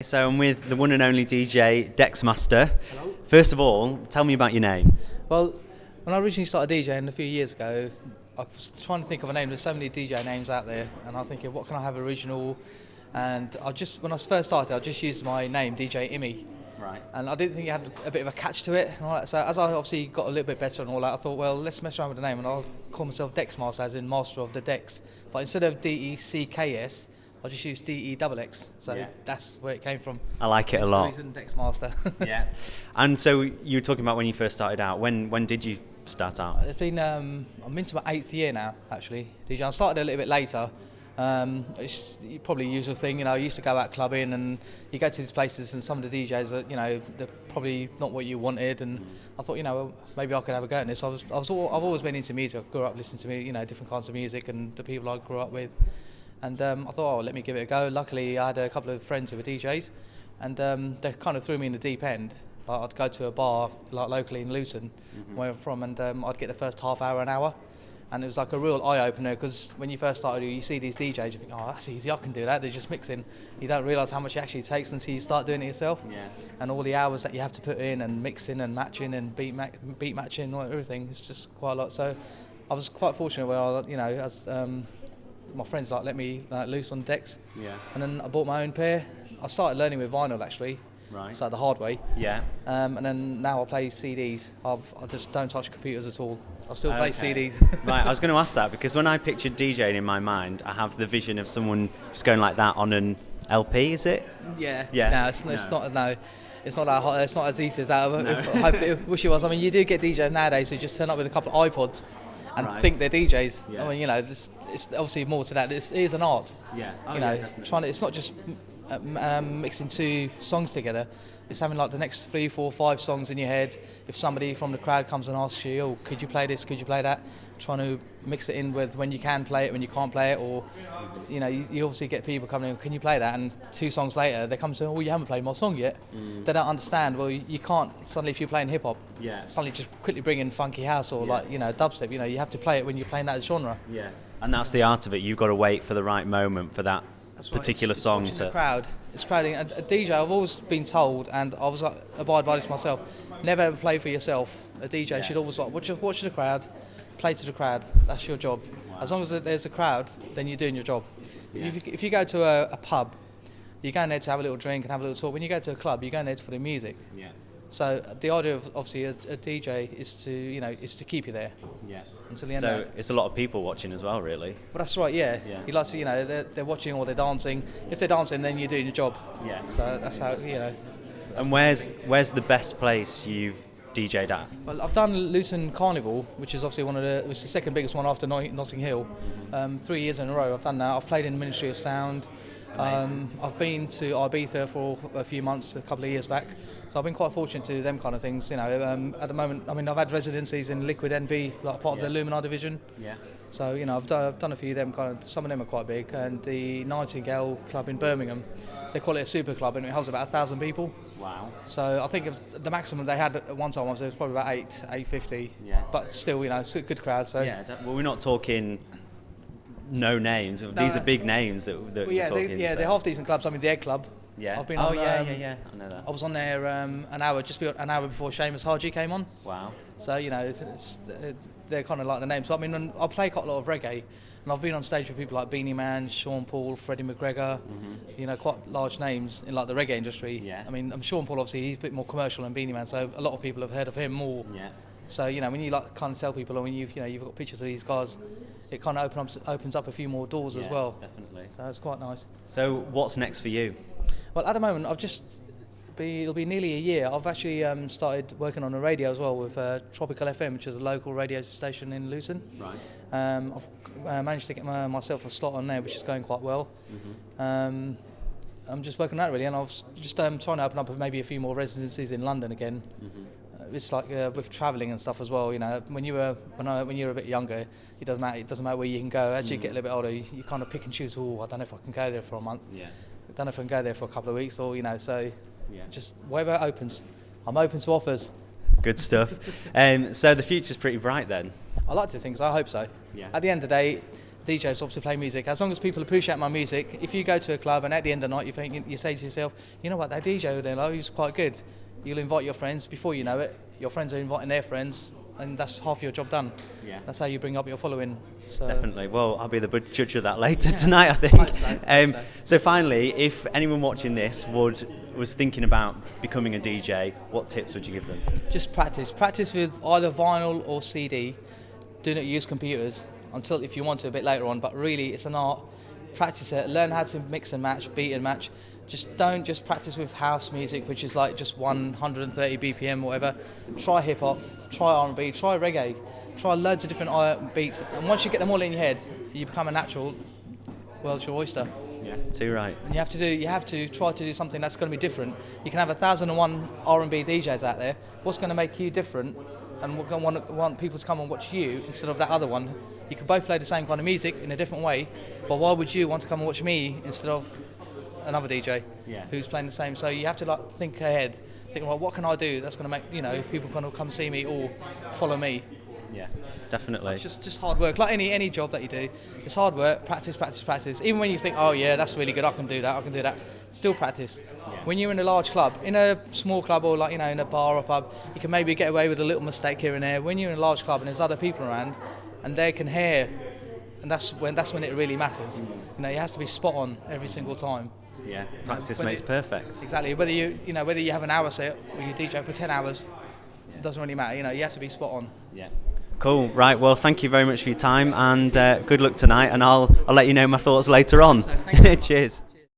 So I'm with the one and only DJ Dexxmaster. Hello. First of all, tell me about your name. Well, when I originally started DJing a few years ago, I was trying to think of a name. There's so many DJ names out there, and I'm thinking, what can I have original? And when I first started, I just used my name, DJ Immy. Right. And I didn't think it had a bit of a catch to it and all that. So as I obviously got a little bit better and all that, I thought, well, let's mess around with the name, and I'll call myself Dexxmaster, as in Master of the Dex. But instead of Decks, I just used Dexx. So that's where it came from. I like it a lot. That's the reason Dexxmaster. Yeah. And so you were talking about when you first started out. When did you start out? It's been I'm into my 8th year now, actually. DJ. I started a little bit later. It's probably a usual thing, I used to go out clubbing, and you go to these places and some of the DJs are, they're probably not what you wanted, and I thought, well, maybe I could have a go at this. I've always been into music. I grew up listening to different kinds of music and the people I grew up with, and I thought, let me give it a go. Luckily, I had a couple of friends who were DJs, and they kind of threw me in the deep end. I'd go to a bar like locally in Luton, where I'm from, and I'd get the first half hour, an hour. And it was like a real eye-opener, because when you first started, you see these DJs, you think, oh, that's easy, I can do that. They're just mixing. You don't realise how much it actually takes until you start doing it yourself. Yeah. And all the hours that you have to put in, and mixing and matching and beat matching and everything. It's just quite a lot. So I was quite fortunate where as my friends let me loose on decks. Yeah. And then I bought my own pair. I started learning with vinyl, actually. Right. So the hard way. Yeah. And then now I play CDs. I just don't touch computers at all. I still play CDs. Right, I was going to ask that, because when I pictured DJing in my mind, I have the vision of someone just going like that on an LP, is it? Yeah. Yeah. No, it's not. No, it's not that hot. It's not as easy as that. No. I wish it was. I mean, you do get DJs nowadays who just turn up with a couple of iPods and think they're DJs. Yeah. I mean, it's obviously more to that. It is an art. Yeah. It's not just mixing two songs together. It's having the next 3, 4, 5 songs in your head. If somebody from the crowd comes and asks you, oh, could you play this, could you play that? Trying to mix it in with when you can play it, when you can't play it, or, you obviously get people coming in, can you play that? And 2 songs later, they come to, oh, you haven't played my song yet. They don't understand, well, you can't, suddenly if you're playing hip-hop, suddenly just quickly bring in funky house or dubstep, you have to play it when you're playing that genre. Yeah. And that's the art of it. You've got to wait for the right moment for that particular song to the crowd. It's crowding. And a DJ, I've always been told, and I was abide by this myself, never ever play for yourself. A DJ should always watch the crowd, play to the crowd. That's your job. Wow. As long as there's a crowd, then you're doing your job. Yeah. If you go to a pub, you're going there to have a little drink and have a little talk. When you go to a club, you're going there for the music. Yeah. So the idea of obviously a DJ is to keep you there. Yeah. Until the end. So it's a lot of people watching as well, really. Well, that's right. Yeah. You like to they're watching or they're dancing. If they're dancing, then you're doing your job. Yeah. So that's how And where's the best place you've DJ'd at? Well, I've done Luton Carnival, which is obviously it's the second biggest one after Notting Hill. 3 years in a row I've done that. I've played in the Ministry of Sound. I've been to Ibiza for a few months, a couple of years back. So I've been quite fortunate to do them kind of things. At the moment, I mean, I've had residencies in Liquid Envy, like part of the Luminar division. Yeah. So I've done a few of them. Some of them are quite big. And the Nightingale Club in Birmingham, they call it a super club, and it holds about 1,000 people. Wow. So I think the maximum they had at one time was probably about 850. Yeah. But still, it's a good crowd. So yeah. Well, we're not talking no names. These are big names that we're talking. They're half decent clubs. I mean, the Egg Club. Yeah. I've been I know that. I was on there an hour before Seamus Haji came on. Wow. So they're kind of like the names. So, I mean, I play quite a lot of reggae, and I've been on stage with people like Beanie Man, Sean Paul, Freddie McGregor. Quite large names in the reggae industry. Yeah. I mean, Sean Paul obviously he's a bit more commercial than Beanie Man, so a lot of people have heard of him more. Yeah. So when you kind of tell people, or when you've got pictures of these guys, it kind of opens up a few more doors as well. Definitely. So it's quite nice. So what's next for you? Well, at the moment, it'll be nearly a year. I've actually started working on a radio as well with Tropical FM, which is a local radio station in Luton. Right. I've managed to get myself a slot on there, which is going quite well. I'm just working on that really, and I was just trying to open up maybe a few more residencies in London again. It's like with travelling and stuff as well. When you're a bit younger, it doesn't matter where you can go. As you get a little bit older, you kind of pick and choose. Oh, I don't know if I can go there for a month. Yeah. I don't know if I can go there for a couple of weeks, or so. Yeah. Just wherever it opens, I'm open to offers. Good stuff. So the future's pretty bright then. I like to think so. I hope so. Yeah. At the end of the day, DJs obviously play music. As long as people appreciate my music, if you go to a club and at the end of the night you say to yourself, you know what, that DJ there, like, he's quite good. You'll invite your friends. Before you know it, your friends are inviting their friends, and that's half your job done. Yeah. That's how you bring up your following. So. Definitely. Well, I'll be the judge of that later tonight, I think. So. So finally, if anyone watching this was thinking about becoming a DJ, what tips would you give them? Just practice. Practice with either vinyl or CD. Do not use computers until if you want to a bit later on. But really, it's an art. Practice it. Learn how to mix and match, beat and match. Don't just practice with house music, which is like just 130 BPM, whatever. Try hip hop, try R&B, try reggae, try loads of different beats. And once you get them all in your head, you become a natural. World's your oyster. Yeah, too right. And you have to try to do something that's going to be different. You can have 1,001 R&B DJs out there. What's going to make you different? And we're going to want people to come and watch you instead of that other one. You can both play the same kind of music in a different way, but why would you want to come and watch me instead of another DJ who's playing the same? So you have to like think ahead, think, well, what can I do that's going to make people kind of come see me or follow me? Yeah, definitely. It's just hard work. Like any job that you do, it's hard work. Practice. Even when you think, oh yeah, that's really good, I can do that. Still practice. Yeah. When you're in a large club, in a small club or like in a bar or pub, you can maybe get away with a little mistake here and there. When you're in a large club and there's other people around, and they can hear, and that's when it really matters. It has to be spot on every single time. Yeah, practice makes perfect. Exactly. Whether you have an hour set or you DJ for 10 hours, it doesn't really matter. You have to be spot on. Yeah. Cool. Right. Well, thank you very much for your time, and good luck tonight. And I'll let you know my thoughts later on. So, thank you. Cheers.